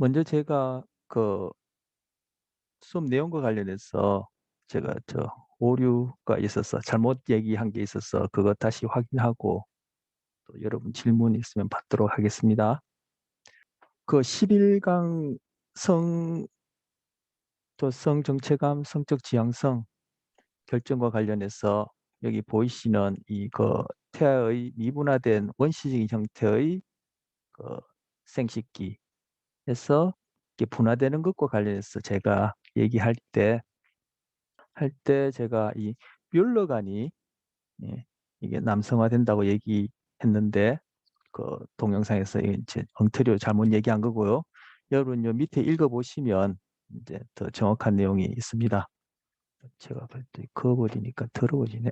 먼저 제가 그 수업 내용과 관련해서 제가 오류가 있어서 잘못 얘기한 게 있어서 그것 다시 확인하고 또 여러분 질문 있으면 받도록 하겠습니다. 그 11강 성도성 정체감, 성적 지향성 결정과 관련해서 여기 보이시는 태아의 미분화된 원시적인 형태의 그 생식기에서 이렇게 분화되는 것과 관련해서 제가 얘기할 때 제가 이 뮬러간이 예, 이게 남성화된다고 얘기했는데 동영상에서 이제 엉터리로 잘못 얘기한 거고요. 여러분 요 밑에 읽어보시면 이제 더 정확한 내용이 있습니다. 제가 볼 때 그어버리니까 더러워지네.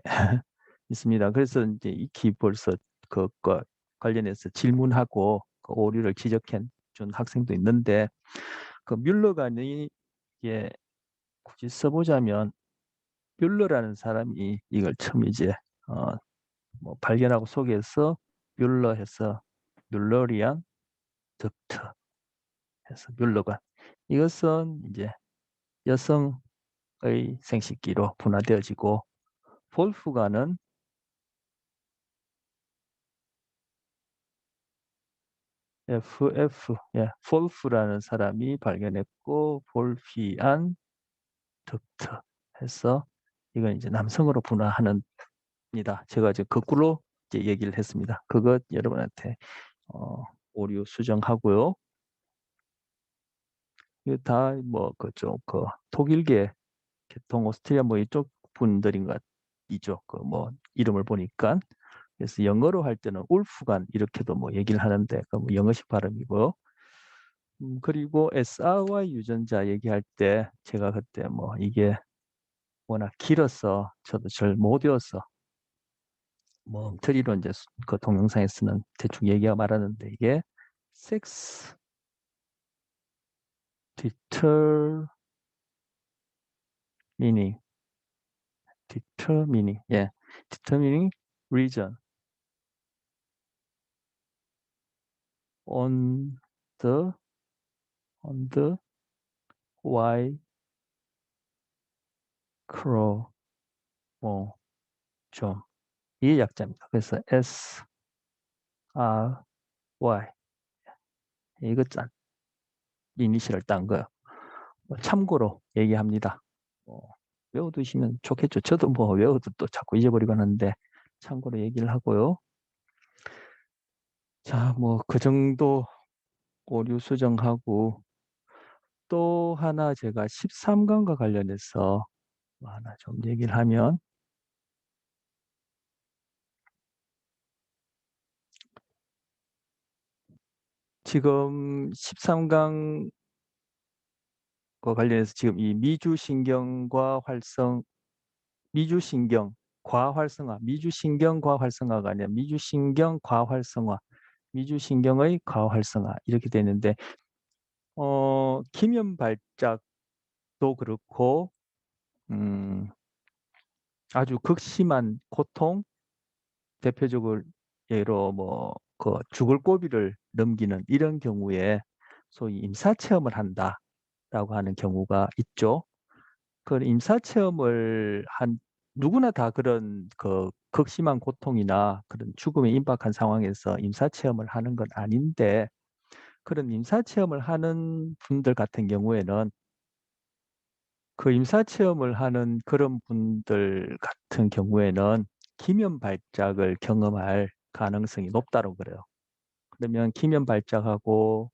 있습니다. 그래서 이제 익히 벌써 그것과 관련해서 질문하고 그 오류를 지적해 준 학생도 있는데 그 뮬러간이 이게 굳이 써보자면 뮬러라는 사람이 이걸 처음 이제 어, 발견하고 소개해서 뮬러 해서 뮬러리안 덕트 해서 뮬러관 이것은 이제 여성의 생식기로 분화되어지고 볼프가는 FF 볼프라는 사람이 발견했고 볼피안 덕트 해서 이건 이제 남성으로 분화하는 입니다. 제가 이제 거꾸로 이제 얘기를 했습니다. 그것 여러분한테 어, 오류 수정하고요. 이거 다 뭐 그쪽 독일계 계통 오스트리아 뭐 이쪽 분들인 것 이죠. 그 뭐 이름을 보니까 그래서 영어로 할 때는 울프간 이렇게도 뭐 얘기를 하는데 그 뭐 영어식 발음이고요. 그리고 SRY 유전자 얘기할 때 제가 그때 뭐 이게 워낙 길어서 저도 잘 못 외웠어. 뭐 엉터리로 이제 그 동영상에서는 대충 얘기가 말하는데 이게 섹스 디터 미닝 determining, 예, determining region on the on the Y chromosome 이 약자입니다. 그래서 SRY 이거 짠 이니셜을 딴 거요. 참고로 얘기합니다. 외워두시면 좋겠죠. 저도 뭐 외워도 또 자꾸 잊어버리고 하는데 참고로 얘기를 하고요. 자, 뭐 그 정도 오류 수정하고 또 하나 제가 13강과 관련해서 뭐 하나 좀 얘기를 하면 지금 13강과 관련해서 지금 이 미주신경 과활성화, 미주신경 과활성화가 아니라 미주신경 과활성화, 미주신경의 과활성화 이렇게 되는데 기면 발작도 그렇고 음, 아주 극심한 고통 대표적으로 예로 뭐 그 죽을 고비를 넘기는 이런 경우에 소위 임사체험을 한다라고 하는 경우가 있죠. 그 임사체험을 한 누구나 다 그런 그 극심한 고통이나 그런 죽음에 임박한 상황에서 임사체험을 하는 건 아닌데 그런 임사체험을 하는 분들 같은 경우에는 그 임사체험을 하는 그런 분들 같은 경우에는 기면 발작을 경험할 가능성이 높다고 그래요. 그러면 기면 발작하고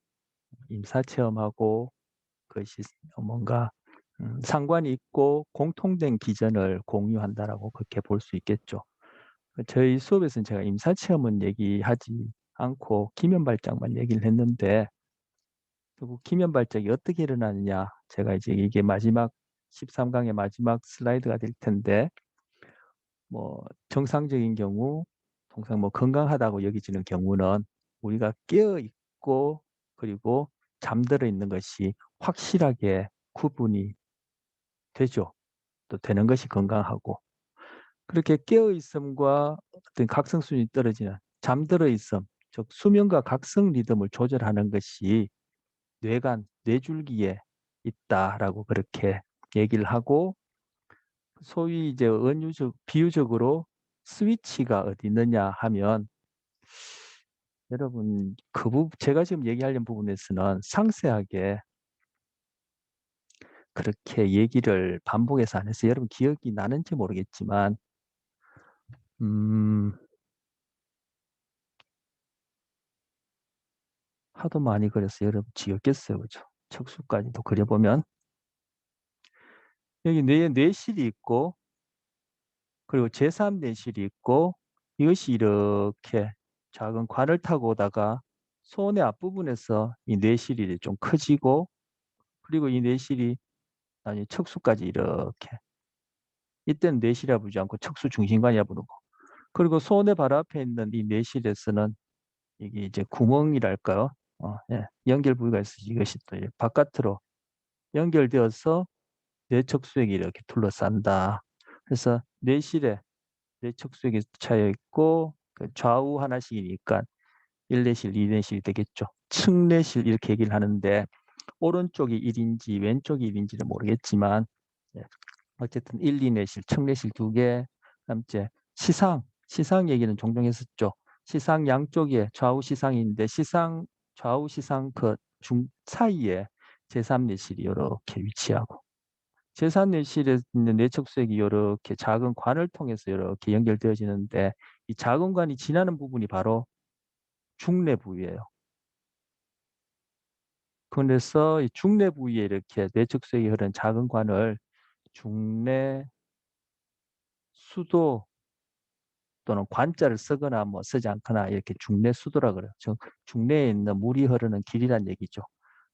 임사체험하고 그것이 뭔가 상관이 있고 공통된 기전을 공유한다라고 그렇게 볼 수 있겠죠. 저희 수업에서는 제가 임사체험은 얘기하지 않고 기면 발작만 얘기를 했는데 결국 기면 발작이 어떻게 일어나느냐 제가 이제 이게 마지막 13강의 마지막 슬라이드가 될 텐데 뭐 정상적인 경우 통상 뭐 건강하다고 여기지는 경우는 우리가 깨어 있고 그리고 잠들어 있는 것이 확실하게 구분이 되죠. 또 되는 것이 건강하고 그렇게 깨어 있음과 어떤 각성 수준이 떨어지는 잠들어 있음, 즉 수면과 각성 리듬을 조절하는 것이 뇌간, 뇌줄기에 있다라고 그렇게 얘기를 하고, 소위 이제 비유적으로 스위치가 어디 있느냐 하면, 여러분 제가 지금 얘기하려는 부분에서는 상세하게 그렇게 얘기를 반복해서 안 해서 여러분 기억이 나는지 모르겠지만, 음, 하도 많이 그려서 여러분 지겹겠어요, 그죠? 척수까지도 그려보면 여기 뇌에 뇌실이 있고, 그리고 제3뇌실이 있고, 이것이 이렇게 작은 관을 타고 오다가 손의 앞부분에서 이 뇌실이 좀 커지고, 그리고 이 뇌실이 아니 척수까지 이렇게, 이때는 뇌실이라 부르지 않고 척수 중심관이라 부르고, 그리고 손의 바로 앞에 있는 이 뇌실에서는 이게 이제 구멍이랄까요? 예, 연결 부위가 있어서 이것이 또 바깥으로 연결되어서 뇌척수액이 이렇게 둘러싼다. 그래서 뇌실에 뇌척수액이 차여 있고, 그 좌우 하나씩이니까 1내실, 2내실이 되겠죠. 측내실 이렇게 얘기를 하는데, 오른쪽이 1인지 왼쪽이 1인지는 모르겠지만, 예, 어쨌든 1, 2내실, 측내실 2개, 그다음 이제 시상 얘기는 종종 했었죠. 시상 양쪽에 좌우 시상인데, 좌우 시상 그 중 사이에 제3내실이 이렇게 위치하고, 제3내실에 있는 뇌척수액이 이렇게 작은 관을 통해서 이렇게 연결되어지는데, 이 작은 관이 지나는 부분이 바로 중내 부위예요. 그래서 이 중내 부위에 이렇게 뇌척수액이 흐르는 작은 관을 중내 수도, 또는 관자를 쓰거나 뭐 쓰지 않거나 이렇게 중내 수도라 그래요. 중내에 있는 물이 흐르는 길이란 얘기죠.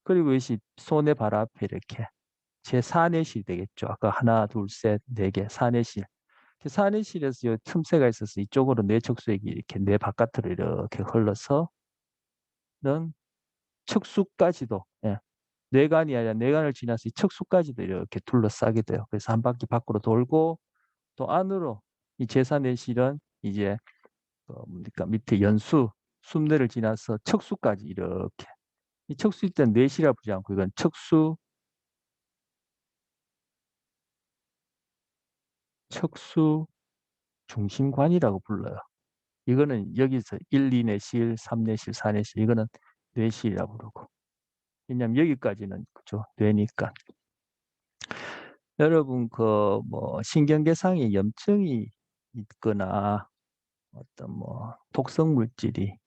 그리고 이것이 손의 바로 앞에 이렇게 제4내실 되겠죠. 아까 하나, 둘, 셋, 네 개, 4내실. 4내실에서 이 틈새가 있어서 이쪽으로 뇌척수액이 이렇게 뇌 바깥으로 이렇게 흘러서는 척수까지도, 예, 뇌간이 아니라 뇌간을 지나서 이 척수까지도 이렇게 둘러싸게 돼요. 그래서 한 바퀴 밖으로 돌고, 또 안으로 이 제4내실은 이제 뭡니까 밑에 숨뇌를 지나서 척수까지 이렇게, 이 척수 일단 뇌실이라 부르지 않고 이건 척수 중심관이라고 불러요. 이거는 여기서 1, 2내실, 3내실, 4내실, 이거는 뇌실이라고 부르고. 왜냐면 여기까지는 그죠, 뇌니까. 여러분 그 뭐 신경계상에 염증이 있거나 어떤 뭐 독성 물질이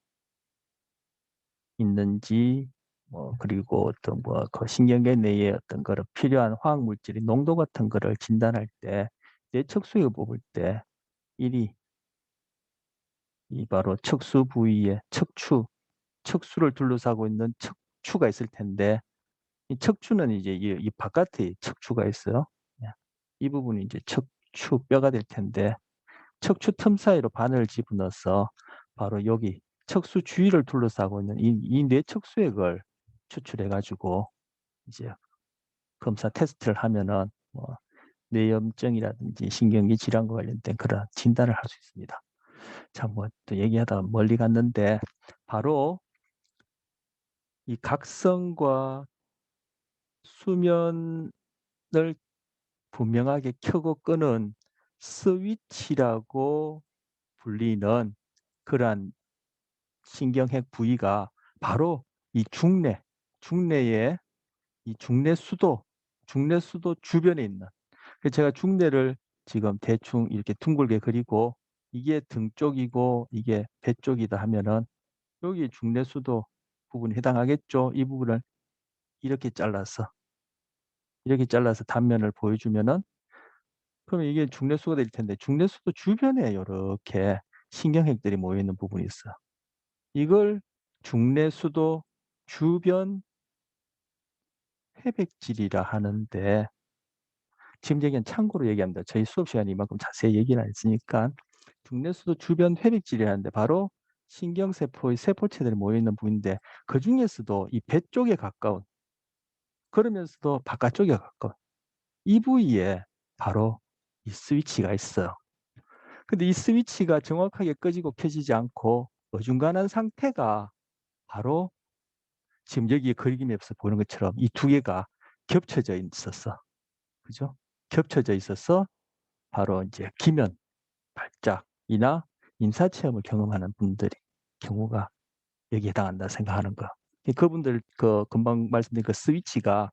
있는지, 뭐 그리고 어떤 뭐 그 신경계 내에 어떤 거를 필요한 화학 물질의 농도 같은 거를 진단할 때 뇌척수액을 뽑을 때 일이 이 바로 척수 부위에 척수를 둘러싸고 있는 척추가 있을 텐데, 이 척추는 이제 이 바깥에 척추가 있어요. 예. 이 부분이 이제 척추 뼈가 될 텐데, 척추 틈 사이로 바늘을 집어넣어서 바로 여기 척수 주위를 둘러싸고 있는 이 뇌척수액을 추출해 가지고 이제 검사 테스트를 하면은 뭐 뇌염증이라든지 신경계 질환과 관련된 그런 진단을 할 수 있습니다. 자, 뭐 또 얘기하다가 멀리 갔는데, 바로 이 각성과 수면을 분명하게 켜고 끄는 스위치라고 불리는 그러한 신경핵 부위가 바로 이 중뇌의 이 중뇌 수도 주변에 있는, 그래서 제가 중뇌를 지금 대충 이렇게 둥글게 그리고 이게 등 쪽이고 이게 배 쪽이다 하면은 여기 중뇌 수도 부분이 해당하겠죠. 이 부분을 이렇게 잘라서 단면을 보여주면은, 그러면 이게 중뇌수가 될 텐데, 중뇌수도 주변에 이렇게 신경핵들이 모여 있는 부분이 있어요. 이걸 중뇌수도 주변 회백질이라 하는데, 지금 얘기한 참고로 얘기합니다. 저희 수업 시간에 이만큼 자세히 얘기는 안 했으니까. 중뇌수도 주변 회백질이라는데 바로 신경세포의 세포체들이 모여 있는 부위인데, 그 중에서도 이 배 쪽에 가까운, 그러면서도 바깥쪽에 가까운 이 부위에 바로 이 스위치가 있어요. 근데 이 스위치가 정확하게 꺼지고 켜지지 않고 어중간한 상태가 바로 지금 여기에 그림에서 보는 것처럼 이 두 개가 겹쳐져 있었어. 그죠? 겹쳐져 있어서 바로 이제 기면 발작이나 인사체험을 경험하는 분들이 경우가 여기에 해당한다 생각하는 거. 그분들 그 금방 말씀드린 그 스위치가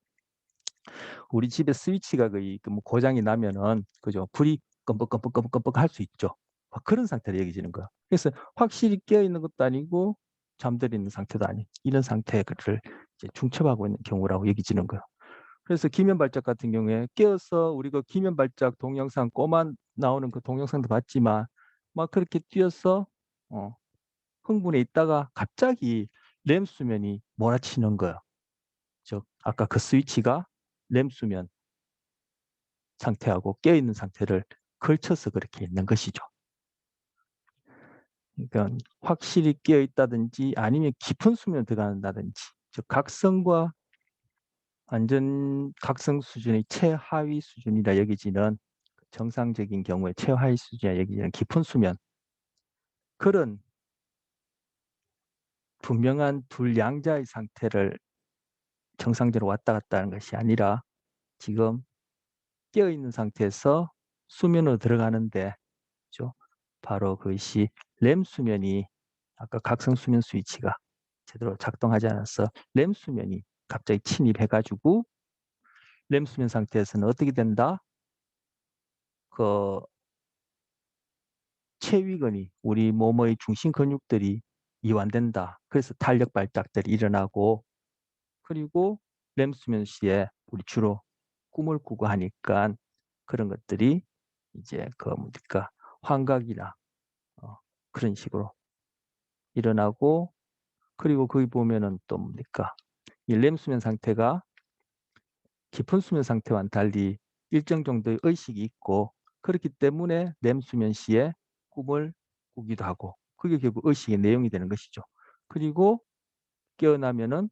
우리 집에 스위치가 거의 그뭐 고장이 나면은 그죠? 불이 껌뻑껌뻑껌뻑껌뻑 할 수 있죠. 그런 상태로 여겨지는 거야. 그래서 확실히 깨어 있는 것도 아니고 잠들어 있는 상태도 아닌 이런 상태를 이제 중첩하고 있는 경우라고 여겨지는 거예요. 그래서 기면 발작 같은 경우에 깨어서 우리가 기면 발작 동영상 꼬마 나오는 그 동영상도 봤지만 막 그렇게 뛰어서 어, 흥분해 있다가 갑자기 렘 수면이 몰아치는 거예요. 즉 아까 그 스위치가 렘 수면 상태하고 깨어 있는 상태를 걸쳐서 그렇게 있는 것이죠. 그러니까 확실히 깨어 있다든지 아니면 깊은 수면 들어간다든지 즉 각성과 완전 각성 수준의 최하위 수준이라 여기지는 정상적인 경우에 최하위 수준이라 여기지는 깊은 수면 그런 분명한 둘 양자의 상태를 정상적으로 왔다 갔다 하는 것이 아니라 지금 깨어 있는 상태에서 수면으로 들어가는데 그죠? 바로 그것이 렘 수면이 아까 각성 수면 스위치가 제대로 작동하지 않아서 렘 수면이 갑자기 침입해가지고 렘 수면 상태에서는 어떻게 된다? 그 체위근이 우리 몸의 중심 근육들이 이완된다. 그래서 탄력 발작들이 일어나고 그리고 렘 수면 시에 우리 주로 꿈을 꾸고 하니까 그런 것들이 이제 그 뭡니까 환각이나 그런 식으로 일어나고 그리고 거기 보면은 또 뭡니까 이 렘 수면 상태가 깊은 수면 상태와는 달리 일정 정도의 의식이 있고 그렇기 때문에 렘 수면 시에 꿈을 꾸기도 하고 그게 결국 의식의 내용이 되는 것이죠. 그리고 깨어나면은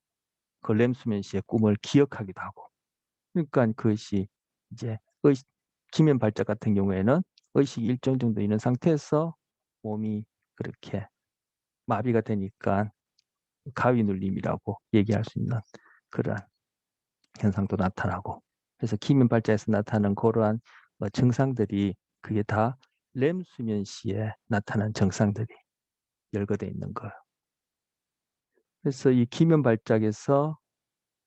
그 렘 수면 시에 꿈을 기억하기도 하고 그러니까 그것이 이제 기면 발작 같은 경우에는 의식이 일정 정도 있는 상태에서 몸이 그렇게 마비가 되니까 가위 눌림이라고 얘기할 수 있는 그러한 현상도 나타나고 그래서 기면 발작에서 나타나는 그러한 증상들이 그게 다 렘 수면 시에 나타난 증상들이 열거되어 있는 거예요. 그래서 이 기면 발작에서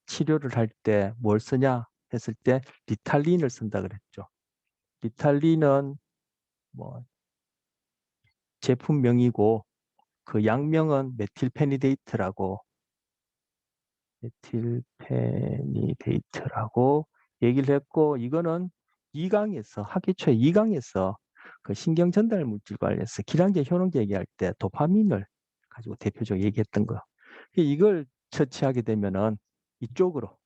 치료를 할 때 뭘 쓰냐 했을 때 리탈린을 쓴다 그랬죠. 리탈린은 뭐 제품명이고 그 약명은 메틸페니데이트라고 얘기를 했고 이거는 2강에서 학기 초에 2강에서 그 신경 전달 물질 관련해서 기량제 효능제 얘기할 때 도파민을 가지고 대표적으로 얘기했던 거. 이걸 처치하게 되면은 이쪽으로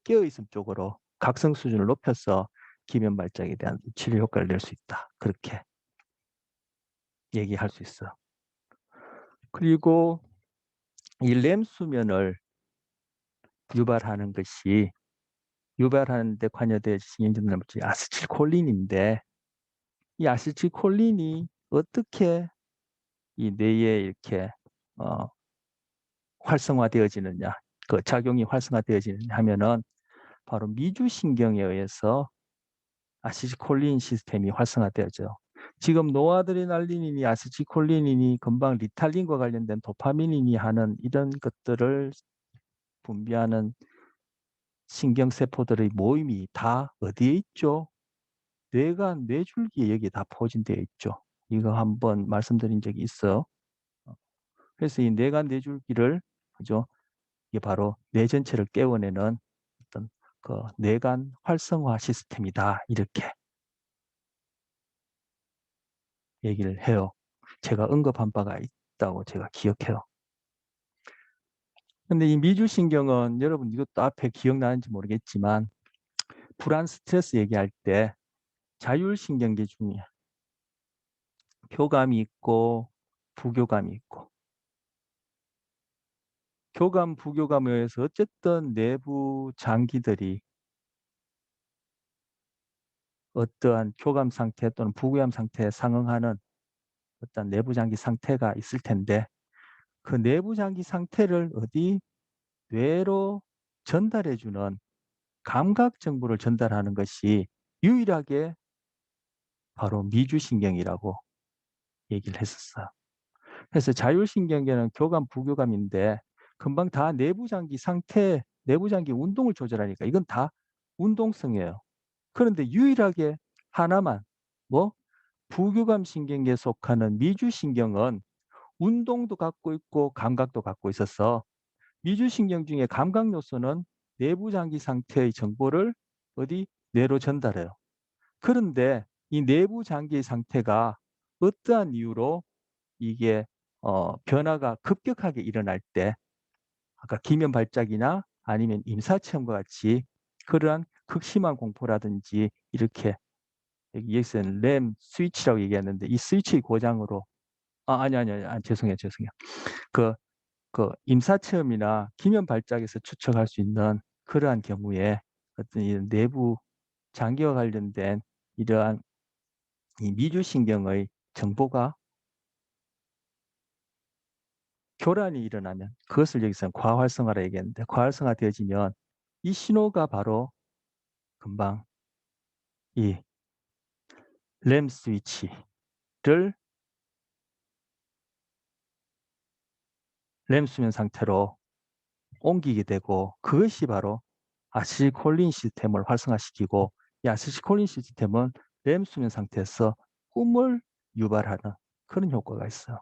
깨어 있음 쪽으로 각성 수준을 높여서 기면 발작에 대한 치료 효과를 낼 수 있다. 그렇게 얘기할 수 있어. 그리고 이 렘 수면을 유발하는 것이 유발하는 데 관여된 신경전달 물질 아세틸콜린인데 이 아세틸콜린이 어떻게 이 뇌에 이렇게 어, 활성화되어지느냐 그 작용이 활성화되어지느냐 하면은 바로 미주신경에 의해서 아세틸콜린 시스템이 활성화되어져. 지금 노아드레날린이니 아세틸콜린이니 금방 리탈린과 관련된 도파민이니 하는 이런 것들을 분비하는 신경세포들의 모임이 다 어디에 있죠? 뇌가 뇌줄기에 여기 다 포진되어 있죠. 이거 한번 말씀드린 적이 있어요. 그래서 이 뇌가 뇌줄기를 그죠? 이게 바로 뇌 전체를 깨워내는 어떤 그 뇌간 활성화 시스템이다. 이렇게 얘기를 해요. 제가 언급한 바가 있다고 제가 기억해요. 근데 이 미주신경은 여러분 이것도 앞에 기억나는지 모르겠지만 불안 스트레스 얘기할 때 자율신경계 중에 교감이 있고 부교감이 있고 교감, 부교감에 의해서 어쨌든 내부 장기들이 어떠한 교감 상태 또는 부교감 상태에 상응하는 어떤 내부 장기 상태가 있을 텐데 그 내부 장기 상태를 어디 뇌로 전달해 주는 감각 정보를 전달하는 것이 유일하게 바로 미주신경이라고 얘기를 했었어요. 그래서 자율신경계는 교감, 부교감인데 금방 다 내부장기 상태, 내부장기 운동을 조절하니까 이건 다 운동성이에요. 그런데 유일하게 하나만 뭐 부교감 신경계에 속하는 미주신경은 운동도 갖고 있고 감각도 갖고 있어서 미주신경 중에 감각 요소는 내부장기 상태의 정보를 어디 뇌로 전달해요. 그런데 이 내부장기 상태가 어떠한 이유로 이게 변화가 급격하게 일어날 때 아까 기면 발작이나 아니면 임사체험과 같이 그러한 극심한 공포라든지 이렇게 여기 EX는 램 스위치라고 얘기하는데 이 스위치 고장으로 아니 죄송해요. 그 임사체험이나 기면 발작에서 추측할 수 있는 그러한 경우에 어떤 이 내부 장기와 관련된 이러한 이 미주신경의 정보가 교란이 일어나면 그것을 여기서는 과활성화라 얘기했는데 과활성화되어지면 이 신호가 바로 금방 이 램 스위치를 램 수면 상태로 옮기게 되고 그것이 바로 아시틸콜린 시스템을 활성화시키고 이 아시틸콜린 시스템은 램 수면 상태에서 꿈을 유발하는 그런 효과가 있어요.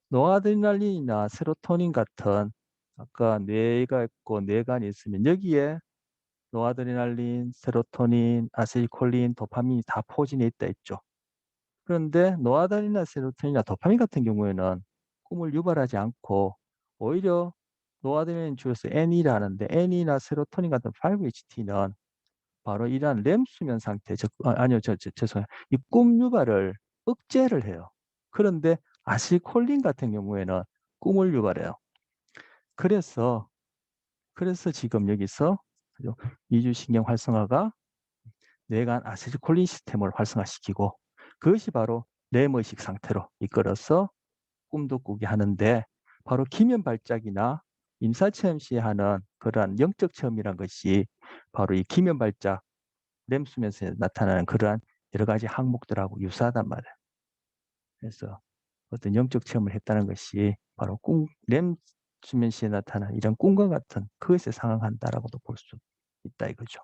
노아드레날린이나 세로토닌 같은 아까 뇌가 있고 뇌관이 있으면 여기에 노아드레날린, 세로토닌, 아세틸콜린, 도파민이 다 포진해 있다 했죠. 그런데 노아드레날린이나 세로토닌이나 도파민 같은 경우에는 꿈을 유발하지 않고 오히려 노아드레날린 줄여서 N이라 하는데 N이나 세로토닌 같은 5-HT는 바로 이러한 렘 수면 상태, 아니요, 죄송해요. 이 꿈 유발을 억제를 해요. 그런데 아시콜린 같은 경우에는 꿈을 유발해요. 그래서 지금 여기서 미주신경 활성화가 뇌간 아세틸콜린 시스템을 활성화시키고 그것이 바로 렘의식 상태로 이끌어서 꿈도 꾸게 하는데 바로 기면 발작이나 임사체험 시에 하는 그러한 영적 체험이란 것이 바로 이 기면 발작, 렘 수면에서 나타나는 그러한 여러 가지 항목들하고 유사하단 말이에요. 그래서 어떤 영적 체험을 했다는 것이 바로 렘 수면 시에 나타나는 이런 꿈과 같은 그것에 상응한다라고도 볼 수 있다 이거죠.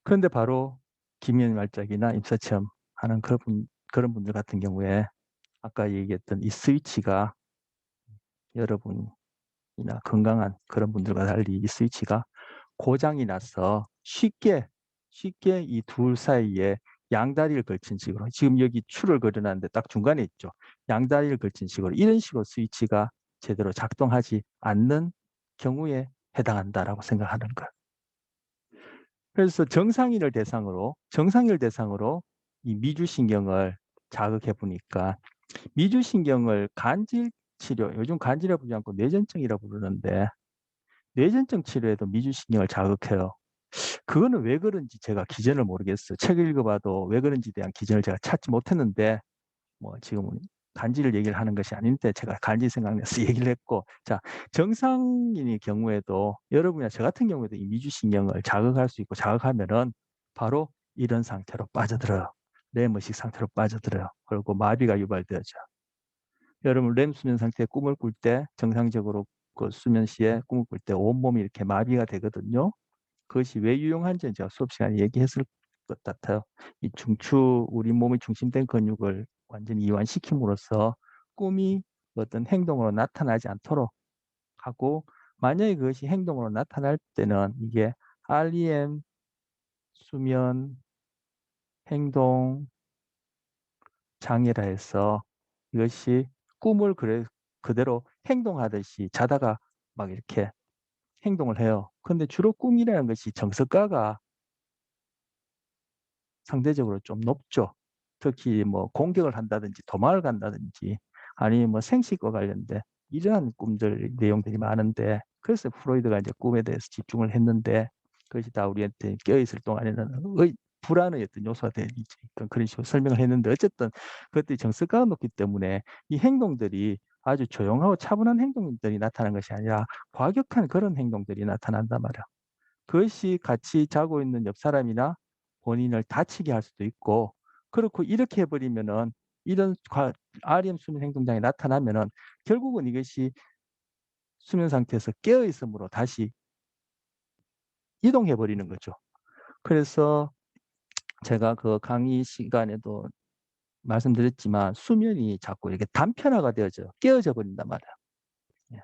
그런데 바로 기면 발작이나 임사체험 하는 그런 분들 같은 경우에 아까 얘기했던 이 스위치가 여러분이나 건강한 그런 분들과 달리 이 스위치가 고장이 나서 쉽게 이 둘 사이에 양다리를 걸친 식으로 지금 여기 줄을 그려놨는데 딱 중간에 있죠. 양다리를 걸친 식으로 이런 식으로 스위치가 제대로 작동하지 않는 경우에 해당한다라고 생각하는 거예요. 그래서 정상인을 대상으로 이 미주신경을 자극해 보니까 미주신경을 간질 치료, 요즘 간질이라 부르지 않고 뇌전증이라 부르는데 뇌전증 치료에도 미주신경을 자극해요. 그거는 왜 그런지 제가 기전을 모르겠어요. 책을 읽어봐도 왜 그런지에 대한 기전을 제가 찾지 못했는데 뭐 지금은 간질을 얘기를 하는 것이 아닌데 제가 간질 생각나서 얘기를 했고 자 정상인의 경우에도 여러분이나 저 같은 경우에도 이 미주신경을 자극할 수 있고 자극하면은 바로 이런 상태로 빠져들어요. 렘의식 상태로 빠져들어요. 그리고 마비가 유발되죠. 여러분 렘 수면 상태에 꿈을 꿀 때 정상적으로 그 수면 시에 꿈을 꿀 때 온몸이 이렇게 마비가 되거든요. 그것이 왜 유용한지는 제가 수업 시간에 얘기했을 것 같아요. 이 우리 몸의 중심된 근육을 완전히 이완시킴으로써 꿈이 어떤 행동으로 나타나지 않도록 하고 만약에 그것이 행동으로 나타날 때는 이게 REM 수면 행동 장애라 해서 이것이 꿈을 그대로 행동하듯이 자다가 막 이렇게 행동을 해요. 근데 주로 꿈이라는 것이 정서가가 상대적으로 좀 높죠. 특히 뭐 공격을 한다든지 도망을 간다든지 아니면 뭐 생식과 관련된 이러한 꿈들 내용들이 많은데 그래서 프로이드가 이제 꿈에 대해서 집중을 했는데 그것이 다 우리한테 깨어있을 동안에는 불안의 어떤 요소가 되니까 그런 식으로 설명을 했는데 어쨌든 그것들이 정서가가 높기 때문에 이 행동들이 아주 조용하고 차분한 행동들이 나타나는 것이 아니라 과격한 그런 행동들이 나타난단 말이야. 그것이 같이 자고 있는 옆 사람이나 본인을 다치게 할 수도 있고, 그렇고 이렇게 해 버리면은 이런 REM 수면 행동장애 나타나면은 결국은 이것이 수면 상태에서 깨어 있음으로 다시 이동해 버리는 거죠. 그래서 제가 그 강의 시간에도 말씀드렸지만 수면이 자꾸 이렇게 단편화가 되어져 깨어져 버린단 말이야. 예.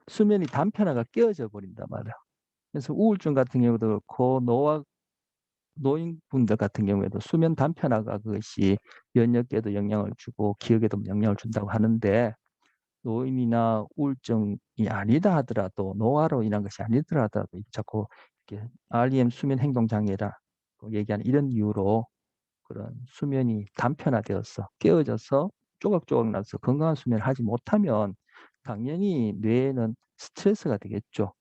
수면이 단편화가 깨어져 버린단 말이야. 그래서 우울증 같은 경우도 그렇고 노인분들 같은 경우에도 수면 단편화가 그것이 면역계에도 영향을 주고 기억에도 영향을 준다고 하는데, 노인이나 우울증이 아니다 하더라도 노화로 인한 것이 아니더라 하더라도 자꾸 이렇게 REM 수면 행동 장애라고 얘기하는 이런 이유로 그런 수면이 단편화되어서 깨어져서 조각조각 나서 건강한 수면을 하지 못하면 당연히 뇌에는 스트레스가 되겠죠.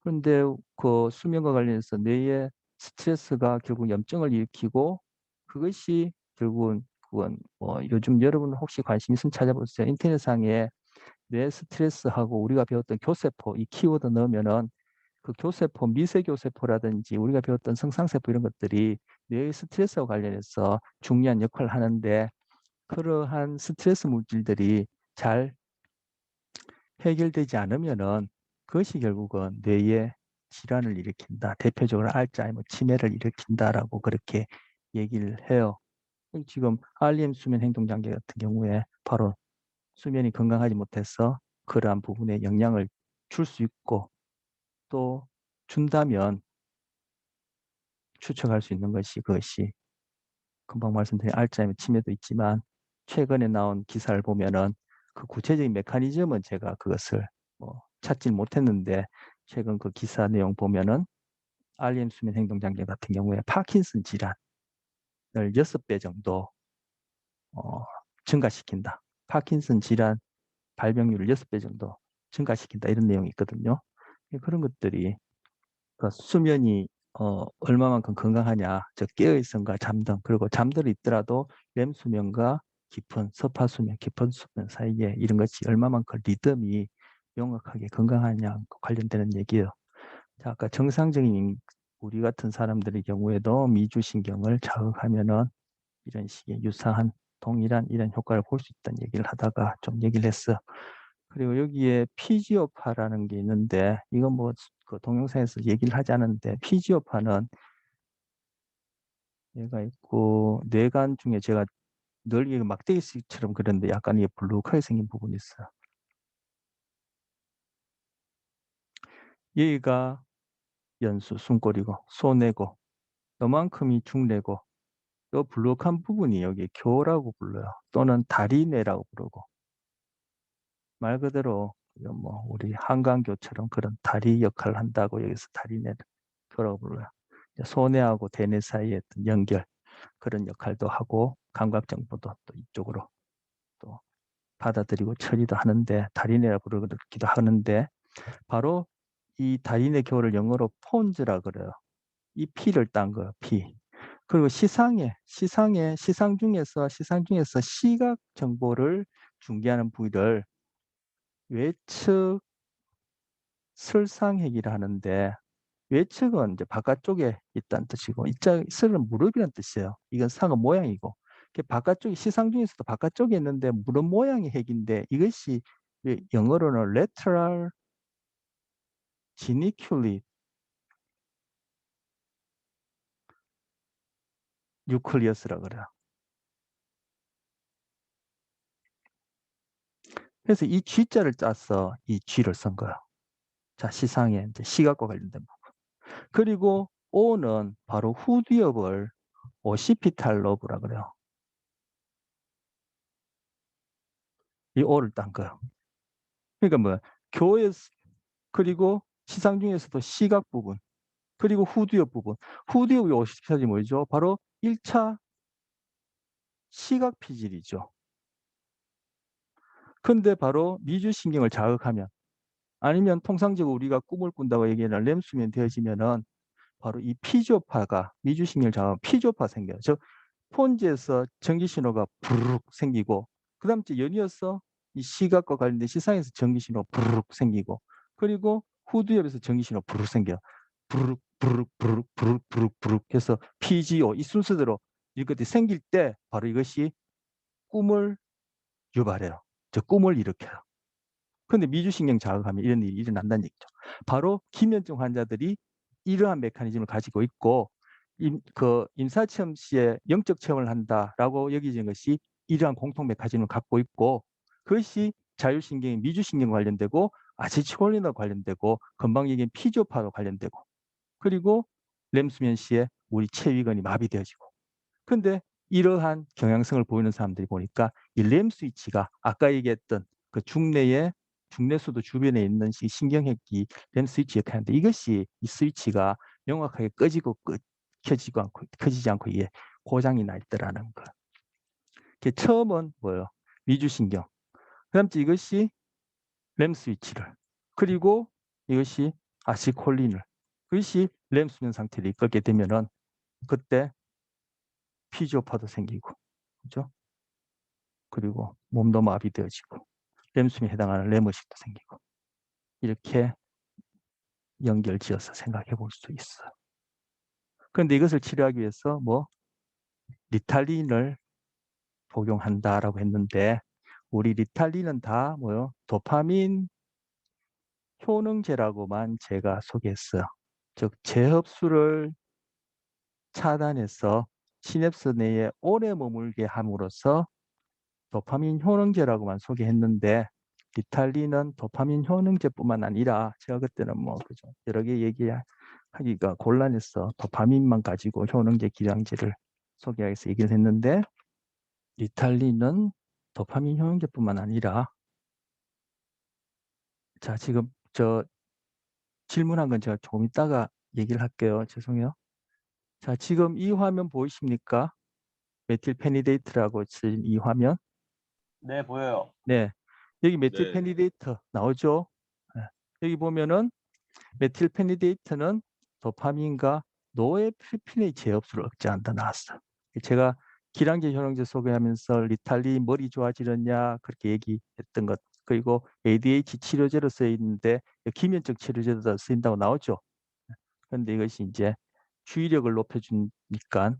그런데 그 수면과 관련해서 뇌에 스트레스가 결국 염증을 일으키고, 그것이 결국은 그건 뭐 요즘 여러분 혹시 관심 있으면 찾아보세요. 인터넷상에 뇌 스트레스하고 우리가 배웠던 교세포 이 키워드 넣으면은 그 교세포, 미세교세포라든지 우리가 배웠던 성상세포 이런 것들이 뇌의 스트레스와 관련해서 중요한 역할을 하는데, 그러한 스트레스 물질들이 잘 해결되지 않으면은 그것이 결국은 뇌에 질환을 일으킨다. 대표적으로 알츠하이머 치매를 일으킨다라고 그렇게 얘기를 해요. 지금 REM 수면 행동 장애 같은 경우에 바로 수면이 건강하지 못해서 그러한 부분에 영향을 줄 수 있고, 또 준다면 추측할 수 있는 것이 그것이 금방 말씀드린 알츠하이머 치매도 있지만, 최근에 나온 기사를 보면은 그 구체적인 메커니즘은 제가 그것을 뭐 찾질 못했는데, 최근 그 기사 내용 보면은 REM 수면 행동 장애 같은 경우에 파킨슨 질환을 6배 정도 어 증가시킨다. 파킨슨 질환 발병률을 6배 정도 증가시킨다. 이런 내용이 있거든요. 그런 것들이 그 수면이 얼마만큼 건강하냐, 저 깨어 있음과 잠든, 그리고 잠들어 있더라도 렘 수면과 깊은 서파 수면, 깊은 수면 사이에 이런 것이 얼마만큼 리듬이 명확하게 건강하냐 관련되는 얘기예요. 자, 아까 정상적인 우리 같은 사람들의 경우에도 미주신경을 자극하면은 이런 식의 유사한 동일한 이런 효과를 볼 수 있다는 얘기를 하다가 좀 얘기를 했어. 그리고 여기에 피지오파라는 게 있는데, 이건 뭐 그 동영상에서 얘기를 하지 않았는데, 피지오파는 얘가 있고 뇌관 중에 제가 늘 이게 막대기처럼 그렸는데 약간 이게 불룩하게 생긴 부분이 있어요. 여기가 연수 숨골이고 소뇌고, 요만큼이 중뇌고, 요 불룩한 부분이 여기 교라고 불러요. 또는 다리뇌라고 부르고, 말 그대로 이건 뭐 우리 한강교처럼 그런 다리 역할을 한다고 여기서 다리뇌를 교라고 불러요. 소뇌하고 대뇌 사이의 어떤 연결, 그런 역할도 하고 감각 정보도 또 이쪽으로 또 받아들이고 처리도 하는데 다리뇌라 부르기도 하는데, 바로 이 다리뇌 교를 영어로 폰즈라 그래요. 이 피를 딴 거예요, 피. 그리고 시상 중에서 시각 정보를 중개하는 부위를 외측 슬상핵이라 하는데, 외측은 이제 바깥쪽에 있다는 뜻이고, 슬은 무릎이라는 뜻이에요. 이건 상은 모양이고, 바깥쪽이 시상 중에서도 바깥쪽에 있는데 무릎 모양의 핵인데, 이것이 영어로는 lateral geniculate nucleus라 그래요. 그래서 이 G자를 짜서 이 G를 쓴 거예요. 자, 시상에 이제 시각과 관련된 부분. 그리고 O는 바로 후두엽을 오시피탈 러브라 그래요. 이 O를 딴 거예요. 그러니까 뭐 교에 그리고 시상 중에서도 시각 부분, 그리고 후두엽 부분. 후두엽이 오시피탈이 뭐죠? 바로 1차 시각 피질이죠. 근데 바로 미주신경을 자극하면, 아니면 통상적으로 우리가 꿈을 꾼다고 얘기하는 렘 수면 되어지면은 바로 이 피지오파가 미주신경을 자극하면 피지오파 생겨요. 즉 폰즈에서 전기 신호가 부르륵 생기고, 그다음 이제 연이어서 이 시각과 관련된 시상에서 전기신호 부르륵 생기고, 그리고 후두엽에서 전기신호 부르륵 생겨요. 부르륵 부르륵 부르륵 부르륵 부르륵 부르륵 해서 PGO 이 순서대로 이것들이 생길 때 바로 이것이 꿈을 유발해요. 저 꿈을 일으켜요. 그런데 미주신경 자극하면 이런 일이 일어난다는 얘기죠. 바로 기면증 환자들이 이러한 메커니즘을 가지고 있고, 임사체험 시에 영적 체험을 한다라고 여겨지는 것이 이러한 공통 메커니즘을 갖고 있고, 그것이 자율신경이 미주신경 관련되고 아세틸콜린과 관련되고 금방 얘기한 피지오파와 관련되고, 그리고 렘수면 시에 우리 체위근이 마비되어지고. 근데 이러한 경향성을 보이는 사람들이 보니까 이 램 스위치가 아까 얘기했던 그 중뇌수도 주변에 있는 신경핵이 램 스위치 역할인데, 이것이 이 스위치가 명확하게 켜지지 않고 이게 고장이 나 있더라는 거. 처음은 뭐예요? 미주신경. 그다음 이것이 램 스위치를, 그리고 이것이 아시콜린을, 그것이 램 수면 상태를 이끌게 되면은 그때 피지오파도 생기고, 그죠? 그리고 몸도 마비되어지고 렘수면에 해당하는 렘의식도 생기고, 이렇게 연결지어서 생각해 볼 수 있어요. 그런데 이것을 치료하기 위해서 뭐 리탈린을 복용한다라고 했는데, 우리 리탈린은 다 뭐요? 도파민 효능제라고만 제가 소개했어요. 즉 재흡수를 차단해서 시냅스 내에 오래 머물게 함으로써 도파민 효능제라고만 소개했는데, 리탈린은 도파민 효능제뿐만 아니라 제가 그때는 뭐 그죠, 여러 개 얘기하기가 곤란해서 도파민만 가지고 효능제 기량제를 소개해서 얘기를 했는데, 리탈린은 도파민 효능제뿐만 아니라, 자 지금 저 질문한 건 제가 조금 이따가 얘기를 할게요. 죄송해요. 자 지금 이 화면 보이십니까? 메틸페니데이트라고 쓰인 이 화면. 네, 보여요. 네, 여기 네. 메틸페니데이트 나오죠? 네. 여기 보면은 메틸페니데이트는 도파민과 노에필리핀의 재흡수를 억제한다 나왔어. 제가 기량제 효능제 소개하면서 리탈린 머리 좋아지느냐 그렇게 얘기했던 것, 그리고 ADH 치료제로 쓰여 있는데 기면증 치료제도 쓰인다고 나오죠. 그런데 이것이 이제 주의력을 높여주니까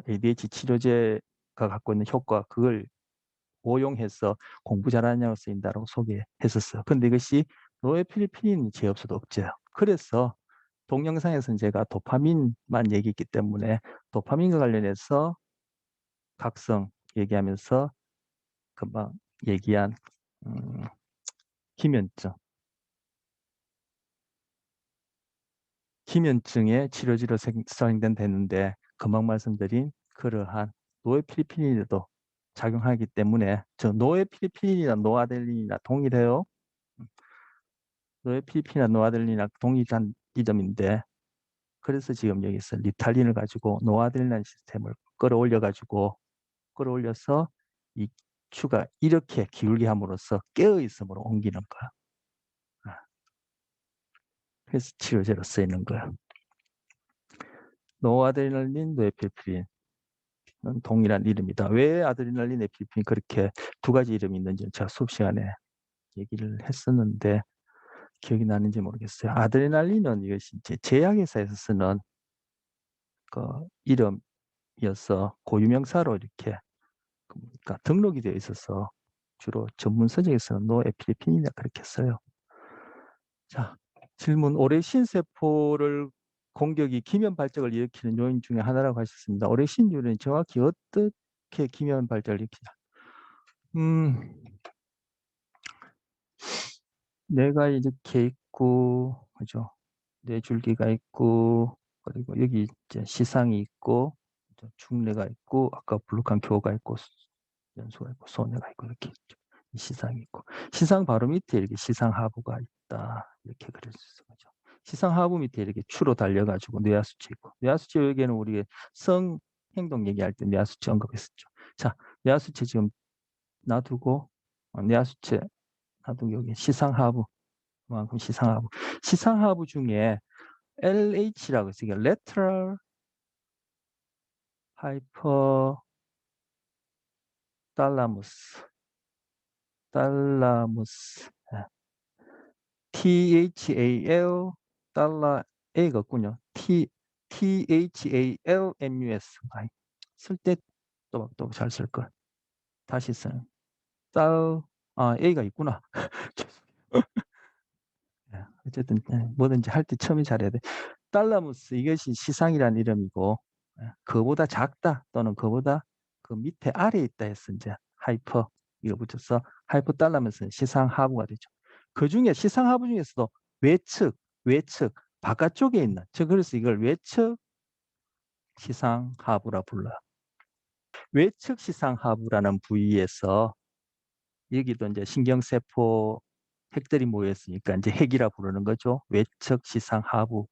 ADH 치료제가 갖고 있는 효과, 그걸 오용해서 공부 잘하냐고 쓰인다고 소개했었어요. 근데 이것이 노에필리핀 제압수도 억제요. 그래서 동영상에서는 제가 도파민만 얘기했기 때문에 도파민과 관련해서 각성 얘기하면서 금방 얘기한 기면증, 기면증의 치료제로 사용되는데, 금방 말씀드린 그러한 노에필리핀에도 작용하기 때문에, 저 노에필리핀이나 노아델린이나 동일해요. 노에필리핀이나 노아델린이나 동일한 이름인데, 그래서 지금 여기서 리탈린을 가지고 노아델린이라는 시스템을 끌어올려서 이 추가 이렇게 기울게 함으로써 깨어있음으로 옮기는 거야. 그래서 치료제로 쓰이는 거야. 노아드레날린, 노에필프린은 동일한 이름이다. 왜 아드레날린, 에필프린 그렇게 두 가지 이름이 있는지 제가 수업 시간에 얘기를 했었는데 기억이 나는지 모르겠어요. 아드레날린은 이것이 이제 제약회사에서 쓰는 그 이름이어서 고유명사로 이렇게 그러니까 등록이 되어 있어서 주로 전문 서적에서는 노에필프린이라 그렇게 써요. 자, 질문. 올해 신세포를 공격이 기면 발작을 일으키는 요인 중에 하나라고 하셨습니다. 올해 신유는 정확히 어떻게 기면 발작을 일으키냐? 뇌가 이렇게 있고, 그죠? 뇌줄기가 있고, 그리고 여기 이제 시상이 있고, 중뇌가 있고, 아까 블룩한 교가 있고, 연수가 있고, 소뇌가 있고, 이렇게 있죠. 시상이 있고, 시상 바로 밑에 이렇게 시상 하부가 있다, 이렇게 그려져 있어요. 그죠? 시상 하부 밑에 이렇게 추로 달려가지고 뇌하수체 있고, 뇌하수체 여기에는 우리 성 행동 얘기할 때 뇌하수체 언급했었죠. 자, 뇌하수체 지금 놔두고, 뇌하수체 놔두고 여기 시상 하부, 그만큼 시상 하부, 시상 하부 중에 LH라고 있어요. lateral hypothalamus 달라무스. THAL 달러 A가 없군요. THALMUS. 아이, 쓸 때 또박또박 잘 쓸 걸. 다시 써요. A가 있구나. 죄송해요. 예, 어쨌든 뭐든지 할 때 처음에 잘해야 돼. 달라무스 이것이 시상이란 이름이고 그보다 작다 또는 그보다 그 밑에 아래에 있다 해서 이제 하이퍼 이거 붙여서 하이퍼 달라무스는 시상 하부가 되죠. 그 중에 시상 하부 중에서도 외측 바깥쪽에 있는 그래서 이걸 외측 시상 하부라 불러요. 외측 시상 하부라는 부위에서 여기도 이제 신경세포 핵들이 모였으니까 이제 핵이라 부르는 거죠. 외측 시상 하부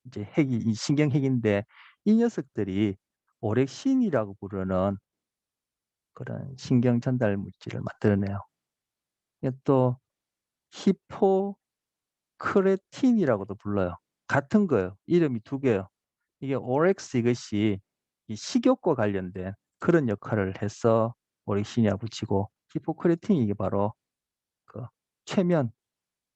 이제 핵이 이 신경핵인데 이 녀석들이 오렉신이라고 부르는 그런 신경 전달 물질을 만들어내요. 또 히포크레틴이라고도 불러요. 같은 거예요. 이름이 두 개예요. 이게 오렉스 이것이 이 식욕과 관련된 그런 역할을 해서 오렉신이라 붙이고 히포크레틴이 이게 바로 그 최면,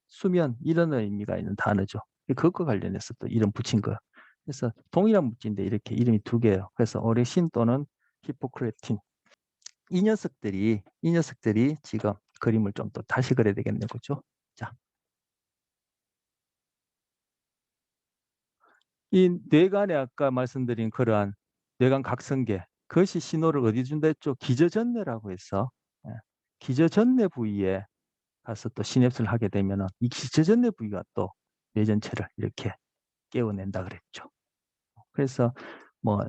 수면 이런 의미가 있는 단어죠. 그것과 관련해서 또 이름 붙인 거예요. 그래서 동일한 물질인데 이렇게 이름이 두 개예요. 그래서 오렉신 또는 히포크레틴. 이 녀석들이 지금 그림을 좀 더 다시 그려야 되겠네요. 그죠? 자, 이 뇌간에 아까 말씀드린 그러한 뇌간 각성계 그것이 신호를 어디 준다 했죠? 기저전내라고 해서 기저전내 부위에 가서 또 시냅스를 하게 되면 이 기저전내 부위가 또 뇌 전체를 이렇게 깨워낸다 그랬죠. 그래서 뭐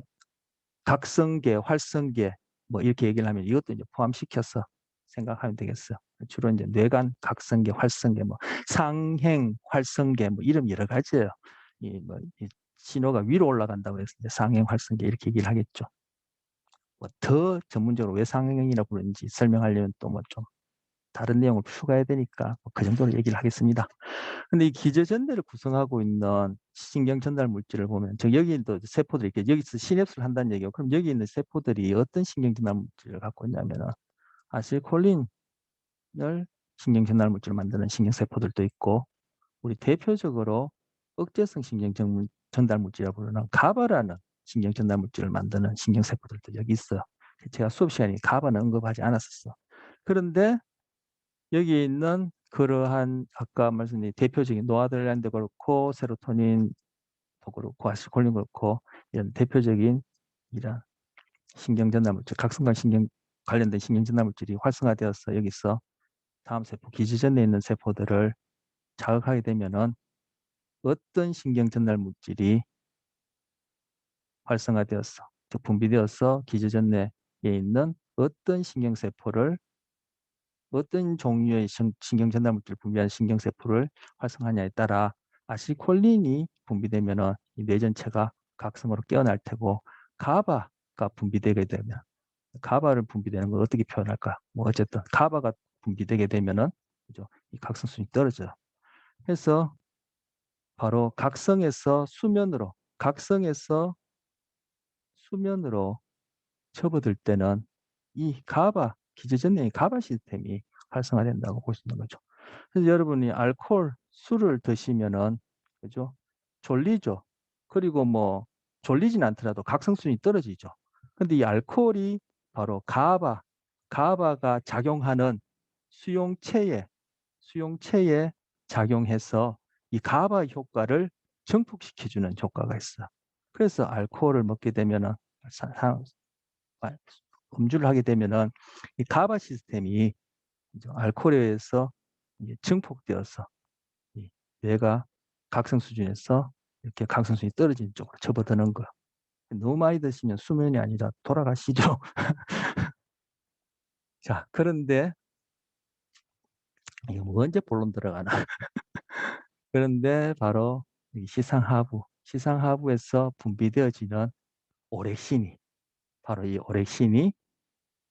각성계, 활성계 뭐 이렇게 얘기를 하면 이것도 이제 포함시켜서 생각하면 되겠어요. 주로 이제 뇌간, 각성계, 활성계, 뭐 상행, 활성계 뭐 이름 여러 가지예요. 이 신호가 위로 올라간다고 해서 이제 상행, 활성계 이렇게 얘기를 하겠죠. 뭐 더 전문적으로 왜 상행이라 부르는지 설명하려면 또 뭐 좀 다른 내용을 추가해야 되니까 뭐그 정도로 얘기를 하겠습니다. 근데 이 기저전대를 구성하고 있는 신경 전달 물질을 보면 여기 또 세포들이 이렇게 여기서 시냅스를 한다는 얘기고 그럼 여기 있는 세포들이 어떤 신경 전달 물질을 갖고 있냐면은 아실콜린을 신경 전달 물질을 만드는 신경 세포들도 있고 우리 대표적으로 억제성 신경 전달 물질이라고 부르는 가바라는 신경 전달 물질을 만드는 신경 세포들도 여기 있어요. 제가 수업 시간에 가바는 언급하지 않았었어. 그런데 여기 있는 그러한 아까 말씀드린 대표적인 노아드레날린도 그렇고 세로토닌도 그렇고 아시콜린 그렇고 이런 대표적인 이런 신경전달 물질, 각성관 신경 관련된 신경전달 물질이 활성화되어서 여기서 다음 세포 기지전에 있는 세포들을 자극하게 되면은 어떤 신경전달 물질이 활성화되어서 즉 분비되어서 기지전내에 있는 어떤 신경세포를 어떤 종류의 신경 전달 물질을 분비하는 신경세포를 활성화하냐에 따라 아시콜린이 분비되면 뇌 전체가 각성으로 깨어날 테고 가바가 분비되게 되면 가바를 분비되는 걸 어떻게 표현할까? 뭐 어쨌든 가바가 분비되게 되면은 그죠? 이 각성순이 떨어져요. 그래서 바로 각성에서 수면으로 접어들 때는 이 가바 기저전내의 가바 시스템이 활성화된다고 볼 수 있는 거죠. 그래서 여러분이 술을 드시면은 그죠? 졸리죠. 그리고 뭐 졸리진 않더라도 각성순이 떨어지죠. 근데 이 알코올이 바로 가바가 작용하는 수용체에 작용해서 이 가바 효과를 증폭시켜주는 효과가 있어. 그래서 알코올을 먹게 되면은 음주를 하게 되면은 이 가바 시스템이 알코올에 의해서 증폭되어서 이 뇌가 각성 수준에서 이렇게 각성 수준이 떨어지는 쪽으로 접어드는 거예요. 너무 많이 드시면 수면이 아니라 돌아가시죠. 자, 그런데 이거 뭐 언제 본론 들어가나? 그런데 바로 시상하부에서 분비되어지는 오렉신이 바로 이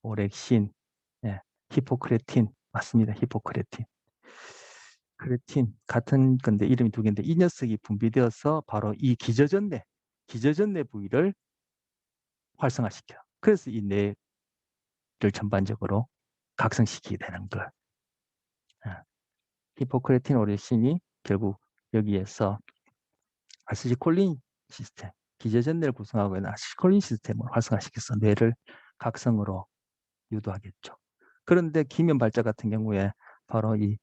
오렉신, 예, 히포크레틴 맞습니다. 히포크레틴. 크레틴 같은 건데 이름이 두 개인데 이 녀석이 분비되어서 바로 이 기저전내 부위를 활성화시켜요. 그래서 이 뇌를 전반적으로 각성시키게 되는 걸. 히포크레틴 오레신이 결국 여기에서 아세틸콜린 시스템, 기저전대를 구성하고 있는 아세틸콜린 시스템을 활성화시켜서 뇌를 각성으로 유도하겠죠. 그런데 기면발작 같은 경우에 바로 이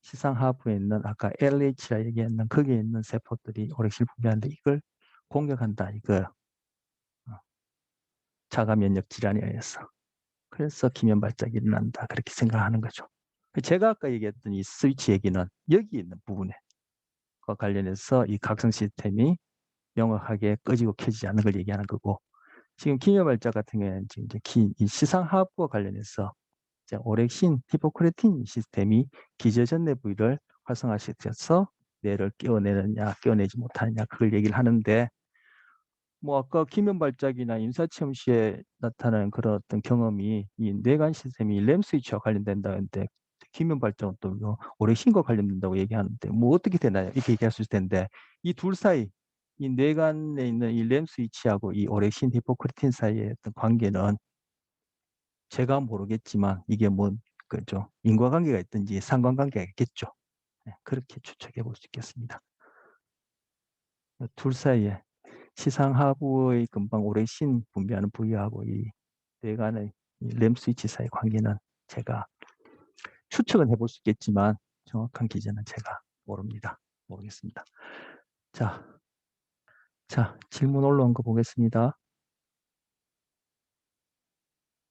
시상하부에 있는 아까 LH라 얘기했는 거기에 있는 세포들이 오렉실 분비하는데 이걸 공격한다 이거예요. 자가 면역 질환에 의해서. 그래서 기면발작이 일어난다 그렇게 생각하는 거죠. 제가 아까 얘기했던 이 스위치 얘기는 여기 있는 부분에 관련해서 이 각성 시스템이 명확하게 꺼지고 켜지지 않는 걸 얘기하는 거고, 지금 기면발작 같은 경우에는 이제 이 시상하부와 관련해서 이제 오렉신, 히포크레틴 시스템이 기저전내 부위를 활성화시켜서 뇌를 깨어내느냐, 깨어내지 못하느냐 그걸 얘기를 하는데, 뭐 아까 기면발작이나 임사체험 시에 나타나는 그런 어떤 경험이 이 뇌간 시스템이 램 스위치와 관련된다는데 기면발작은 또 오렉신과 관련된다고 얘기하는데 뭐 어떻게 되나요? 이렇게 얘기할 수 있을 텐데 이 둘 사이 이 뇌간에 있는 이 램 스위치하고 이 오렉신, 히포크레틴 사이의 어떤 관계는 제가 모르겠지만 이게 뭐 그죠 인과관계가 있든지 상관관계가 있겠죠. 네, 그렇게 추측해 볼 수 있겠습니다. 둘 사이에 시상하부의 금방 오렉신 분비하는 부위하고 이 뇌간의 램 스위치 사이 관계는 제가 추측은 해볼 수 있겠지만 정확한 기준은 제가 모르겠습니다. 자, 질문 올라온 거 보겠습니다.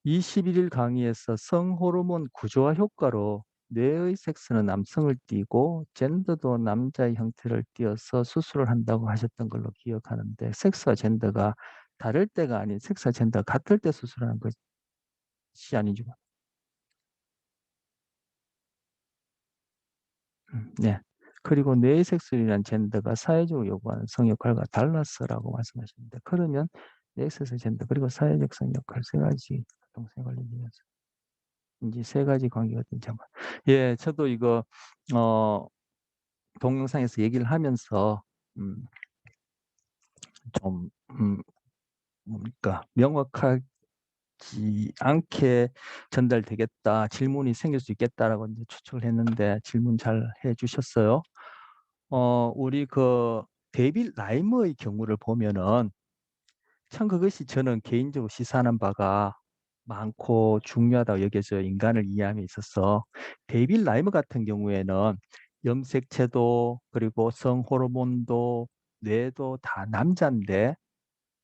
21일 강의에서 성호르몬 구조화 효과로 뇌의 섹스는 남성을 띠고 젠더도 남자의 형태를 띠어서 수술을 한다고 하셨던 걸로 기억하는데 섹스와 젠더가 다를 때가 아닌 섹스와 젠더가 같을 때 수술하는 것이 아니죠. 네. 그리고 뇌의 섹스이란 젠더가 사회적으로 요구하는 성역할과 달라서라고 말씀하셨는데 그러면 뇌 섹스 젠더 그리고 사회적 성역할 세 가지 동생 관련돼서 이제 세 가지 관계가 있는지 한번. 예, 저도 이거 동영상에서 얘기를 하면서 음, 좀 뭡니까 명확하지 않게 전달되겠다 질문이 생길 수 있겠다라고 이제 추측을 했는데 질문 잘 해주셨어요. 우리 그 데이빗 라이머의 경우를 보면은 참 그것이 저는 개인적으로 시사하는 바가 많고 중요하다고 여겨져요. 인간을 이해함에 있어서. 데이빗 라이머 같은 경우에는 염색체도 그리고 성호르몬도 뇌도 다 남자인데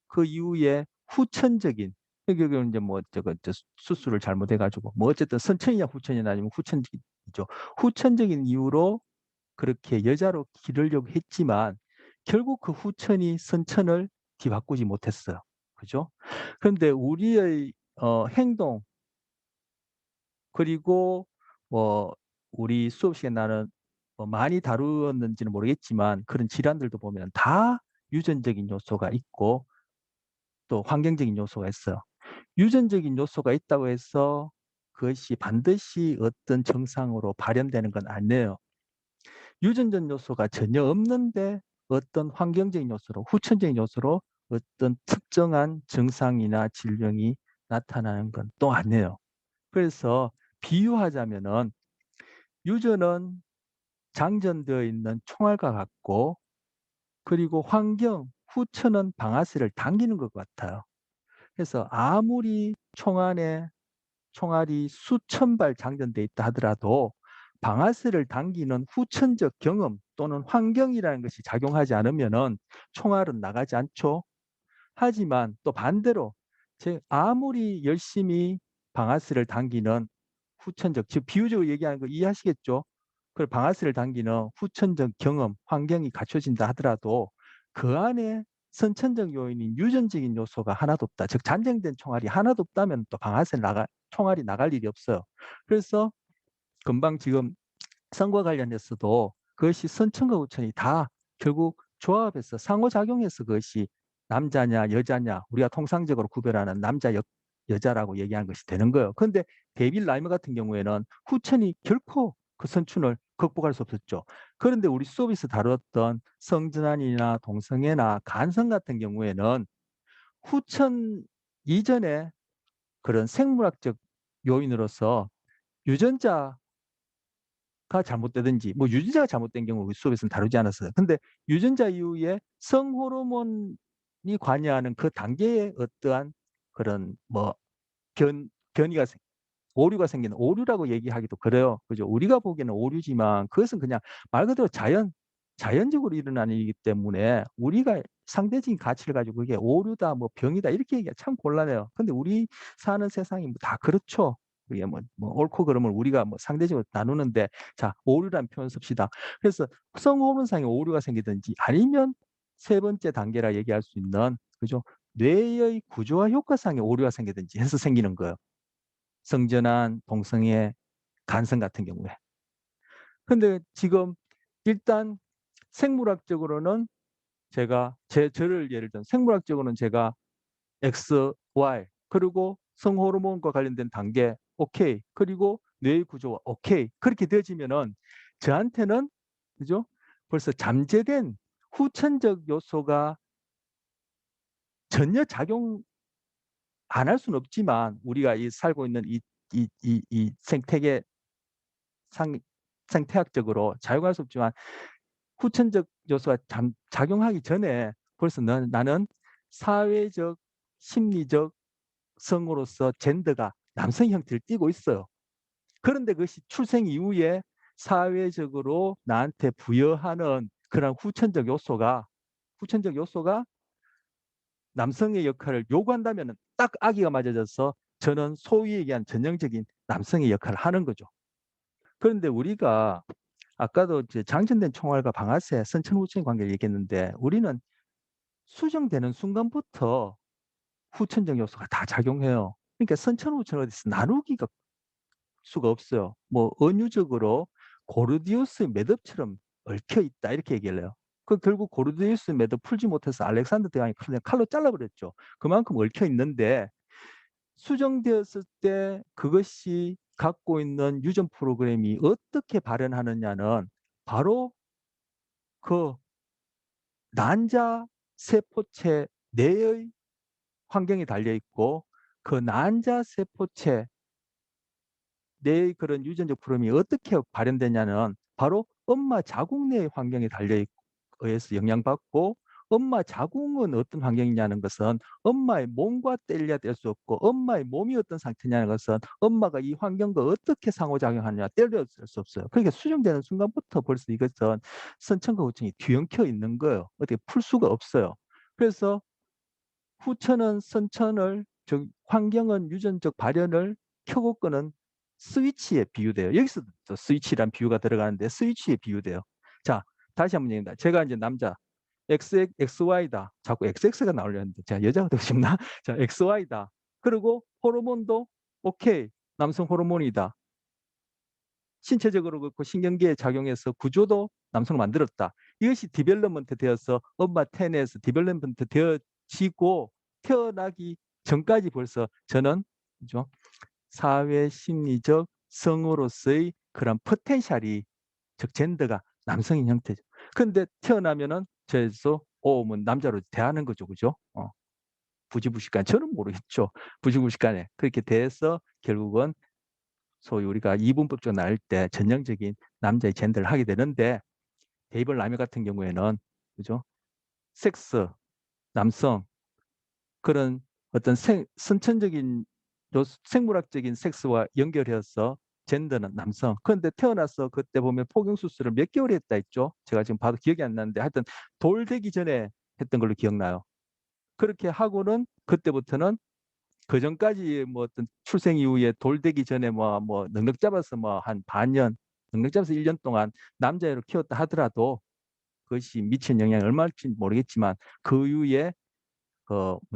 그 이후에 후천적인 결국은 이제 뭐 저 수술을 잘못해가지고 뭐 어쨌든 선천이냐 후천이냐 아니면 후천이죠. 후천적인 이유로 그렇게 여자로 기르려고 했지만 결국 그 후천이 선천을 뒤바꾸지 못했어요. 그죠? 그런데 우리의 행동 그리고 뭐 우리 수업 시간에 나는 뭐 많이 다루었는지는 모르겠지만 그런 질환들도 보면 다 유전적인 요소가 있고 또 환경적인 요소가 있어요. 유전적인 요소가 있다고 해서 그것이 반드시 어떤 증상으로 발현되는 건 아니에요. 유전적 요소가 전혀 없는데 어떤 환경적인 요소로 후천적인 요소로 어떤 특정한 증상이나 질병이 나타나는 건 또 아니에요. 그래서 비유하자면은 유전은 장전되어 있는 총알과 같고 그리고 환경, 후천은 방아쇠를 당기는 것 같아요. 그래서 아무리 총알이 수천 발 장전돼 있다 하더라도 방아쇠를 당기는 후천적 경험 또는 환경이라는 것이 작용하지 않으면은 총알은 나가지 않죠. 하지만 또 반대로 아무리 열심히 방아쇠를 당기는 후천적, 즉 비유적으로 얘기하는 거 이해하시겠죠? 그 방아쇠를 당기는 후천적 경험, 환경이 갖춰진다 하더라도 그 안에 선천적 요인인 유전적인 요소가 하나도 없다. 즉 잔정된 총알이 하나도 없다면 또 총알이 나갈 일이 없어요. 그래서 금방 지금 선거 관련해서도 그것이 선천과 후천이 다 결국 조합해서 상호작용해서 그것이 남자냐 여자냐 우리가 통상적으로 구별하는 남자 여자라고 얘기하는 것이 되는 거예요. 그런데 데이빗 라이머 같은 경우에는 후천이 결코 그 선춘을 극복할 수 없었죠. 그런데 우리 수업에서 다뤘던 성전환이나 동성애나 간성 같은 경우에는 후천 이전에 그런 생물학적 요인으로서 유전자 잘못되든지 뭐 유전자가 잘못된 경우 우리 수업에서는 다루지 않았어요. 근데 유전자 이후에 성호르몬이 관여하는 그 단계에 어떠한 그런 뭐 변이가 오류가 생기는 오류라고 얘기하기도 그래요. 그죠? 우리가 보기에는 오류지만 그것은 그냥 말 그대로 자연적으로 일어나는 일이기 때문에 우리가 상대적인 가치를 가지고 그게 오류다, 뭐 병이다 이렇게 얘기가 참 곤란해요. 근데 우리 사는 세상이 뭐다 그렇죠. 그게 뭐 옳고 그름을 우리가 뭐 상대적으로 나누는데 자, 오류라는 표현 씁시다. 그래서 성호르몬상의 오류가 생기든지 아니면 세 번째 단계라 얘기할 수 있는 그죠? 뇌의 구조와 효과상의 오류가 생기든지 해서 생기는 거예요. 성전환, 동성애, 간성 같은 경우에. 근데 지금 일단 생물학적으로는 저를 예를 들면 생물학적으로는 제가 X, Y 그리고 성호르몬과 관련된 단계 오케이 그리고 뇌의 구조와 오케이 그렇게 되어지면은 저한테는 그죠? 벌써 잠재된 후천적 요소가 전혀 작용 안 할 수는 없지만 우리가 살고 있는 이 생태계 생태학적으로 작용할 수 없지만 후천적 요소가 작용하기 전에 벌써 나는 사회적, 심리적 성으로서 젠더가 남성 형태를 띠고 있어요. 그런데 그것이 출생 이후에 사회적으로 나한테 부여하는 그런 후천적 요소가 남성의 역할을 요구한다면 딱 아기가 맞아져서 저는 소위 얘기한 전형적인 남성의 역할을 하는 거죠. 그런데 우리가 아까도 이제 장전된 총알과 방아쇠, 선천후천의 관계를 얘기했는데 우리는 수정되는 순간부터 후천적 요소가 다 작용해요. 그러니까 선천후천을 어디서 나누기가 수가 없어요. 뭐 은유적으로 고르디우스의 매듭처럼 얽혀 있다 이렇게 얘기를 해요. 그 결국 고르디우스의 매듭 풀지 못해서 알렉산더 대왕이 그냥 칼로 잘라버렸죠. 그만큼 얽혀 있는데 수정되었을 때 그것이 갖고 있는 유전 프로그램이 어떻게 발현하느냐는 바로 그 난자 세포체 내의 환경이 달려 있고 그 난자 세포체 내의 그런 유전적 프로그램이 어떻게 발현되냐는 바로 엄마 자궁 내의 환경에 달려 의해서 영향받고 엄마 자궁은 어떤 환경이냐는 것은 엄마의 몸과 뗄래야 뗄 수 없고 엄마의 몸이 어떤 상태냐는 것은 엄마가 이 환경과 어떻게 상호작용하느냐 뗄래야 뗄 수 없어요. 그러니까 수정되는 순간부터 벌써 이것은 선천과 후천이 뒤엉켜 있는 거예요. 어떻게 풀 수가 없어요. 그래서 후천은 선천을 환경은 유전적 발현을 켜고 끄는 스위치에 비유돼요. 여기서 또 스위치란 비유가 들어가는데 스위치에 비유돼요. 자, 다시 한번 얘기합니다. 제가 이제 남자 XY다. 자꾸 XX가 나오려는데 제가 여자가 되고 싶나? 자, XY다. 그리고 호르몬도 오케이. 남성 호르몬이다. 신체적으로 그렇고 신경계에 작용해서 구조도 남성을 만들었다. 이것이 디벨롭먼트 되어서 엄마 텐에서 디벨롭먼트 되어지고 태어나기 전까지 벌써 저는 그죠? 사회 심리적 성으로서의 그런 포텐셜이 즉 젠더가 남성인 형태죠. 근데 태어나면은 저에서 뭐 남자로 대하는 거죠. 그죠? 부지부식간 저는 모르겠죠. 부지부식간에 그렇게 돼서 결국은 소위 우리가 이분법적으로 나눌 때 전형적인 남자의 젠더를 하게 되는데 데이블 라메 같은 경우에는 그죠? 섹스, 남성 그런 어떤 선천적인 생물학적인 섹스와 연결해서 젠더는 남성. 그런데 태어나서 그때 보면 포경 수술을 몇 개월 했다 했죠. 제가 지금 봐도 기억이 안 나는데 하여튼 돌 되기 전에 했던 걸로 기억나요. 그렇게 하고는 그때부터는 그 전까지 뭐 어떤 출생 이후에 돌 되기 전에 뭐 넉넉 잡아서 뭐 한 반년, 넉넉 잡아서 1년 동안 남자애로 키웠다 하더라도 그것이 미친 영향이 얼마일지 모르겠지만 그 이후에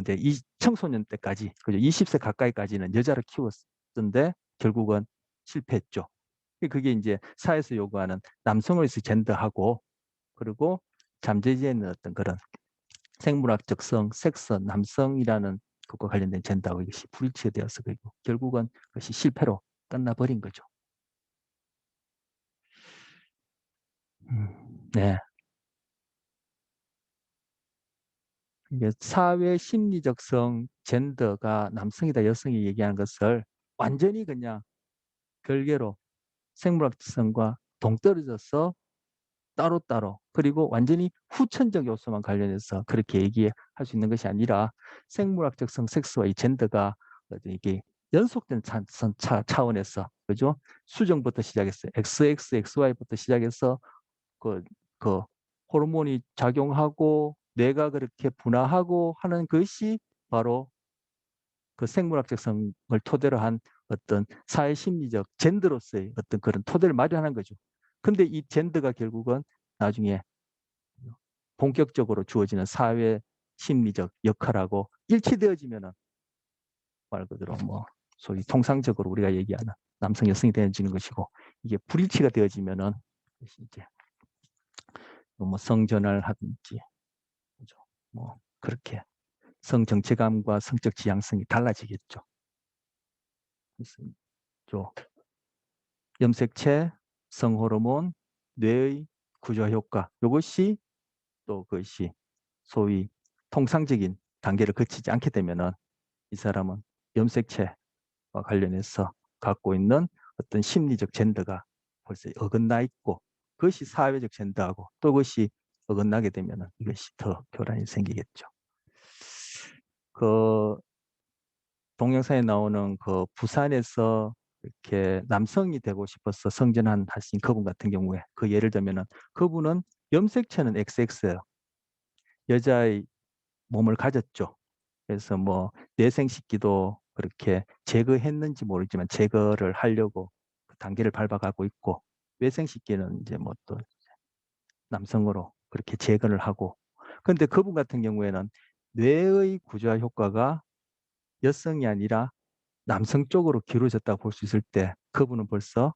이제 이 청소년 때까지 그죠 20세 가까이까지는 여자를 키웠던데 결국은 실패했죠. 그게 이제 사회에서 요구하는 남성으로서 젠더하고 그리고 잠재지에는 어떤 그런 생물학적 성, 섹스, 남성이라는 것과 관련된 젠더하고 이것이 불일치되어서 그리고 결국은 그것이 실패로 끝나버린 거죠. 네. 이게 사회 심리적 성, 젠더가 남성이다 여성이 얘기하는 것을 완전히 그냥 별개로 생물학성과 동떨어져서 따로따로 그리고 완전히 후천적 요소만 관련해서 그렇게 얘기할 수 있는 것이 아니라 생물학적 섹스와 이 젠더가 이게 연속된 차원에서 그죠? 수정부터 시작해서 XX, XY부터 시작해서 그, 그 호르몬이 작용하고 뇌가 그렇게 분화하고 하는 것이 바로 그 생물학적 성을 토대로 한 어떤 사회 심리적 젠더로서의 어떤 그런 토대를 마련한 거죠. 근데 이 젠더가 결국은 나중에 본격적으로 주어지는 사회 심리적 역할하고 일치되어지면은 말 그대로 뭐 소위 통상적으로 우리가 얘기하는 남성 여성이 되어지는 것이고 이게 불일치가 되어지면은 이제 뭐 성전환을 하든지 그죠? 뭐 그렇게 성 정체감과 성적 지향성이 달라지겠죠. 그래서 염색체, 성호르몬, 뇌의 구조화 효과 이것이 또 그것이 소위 통상적인 단계를 거치지 않게 되면은 이 사람은 염색체와 관련해서 갖고 있는 어떤 심리적 젠더가 벌써 어긋나 있고 그것이 사회적 젠더하고 또 그것이 어긋나게 되면은 이것이 더 교란이 생기겠죠. 그 동영상에 나오는 그 부산에서 이렇게 남성이 되고 싶어서 성전환 하신 그분 같은 경우에 그 예를 들면은 그분은 염색체는 XX예요. 여자의 몸을 가졌죠. 그래서 뭐 내생식기도 그렇게 제거했는지 모르지만 제거를 하려고 그 단계를 밟아가고 있고 외생식기는 이제 뭐 또 남성으로 그렇게 제거를 하고 근데 그분 같은 경우에는 뇌의 구조화 효과가 여성이 아니라 남성 쪽으로 기울어졌다고 볼 수 있을 때 그분은 벌써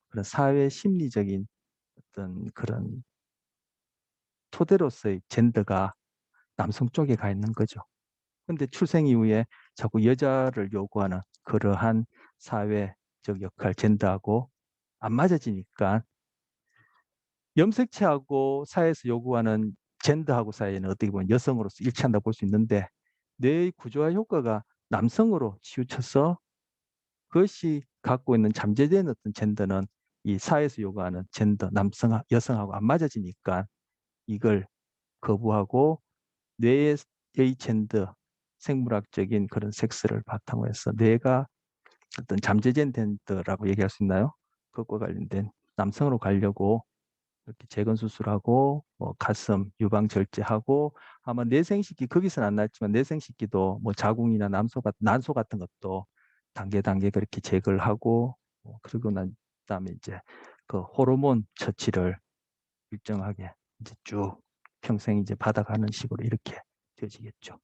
그런 사회 심리적인 어떤 그런 토대로서의 젠더가 남성 쪽에 가 있는 거죠. 근데 출생 이후에 자꾸 여자를 요구하는 그러한 사회적 역할, 젠더하고 안 맞아지니까 염색체하고 사회에서 요구하는 젠더하고 사이에는 어떻게 보면 여성으로서 일치한다고 볼 수 있는데 뇌의 구조화 효과가 남성으로 치우쳐서 그것이 갖고 있는 잠재된 어떤 젠더는 이 사회에서 요구하는 젠더, 남성, 여성하고 안 맞아지니까 이걸 거부하고 뇌의 젠더, 생물학적인 그런 섹스를 바탕으로 해서 뇌가 어떤 잠재된 젠더라고 얘기할 수 있나요? 그것과 관련된 남성으로 가려고 이렇게 재건 수술하고 뭐 가슴 유방 절제하고 아마 내생식기 거기서는 안 나왔지만 내생식기도 뭐 자궁이나 난소 같은 것도 단계 그렇게 제거를 하고 그러고 난 다음에 이제 그 호르몬 처치를 일정하게 이제 쭉 평생 이제 받아가는 식으로 이렇게 되어지겠죠.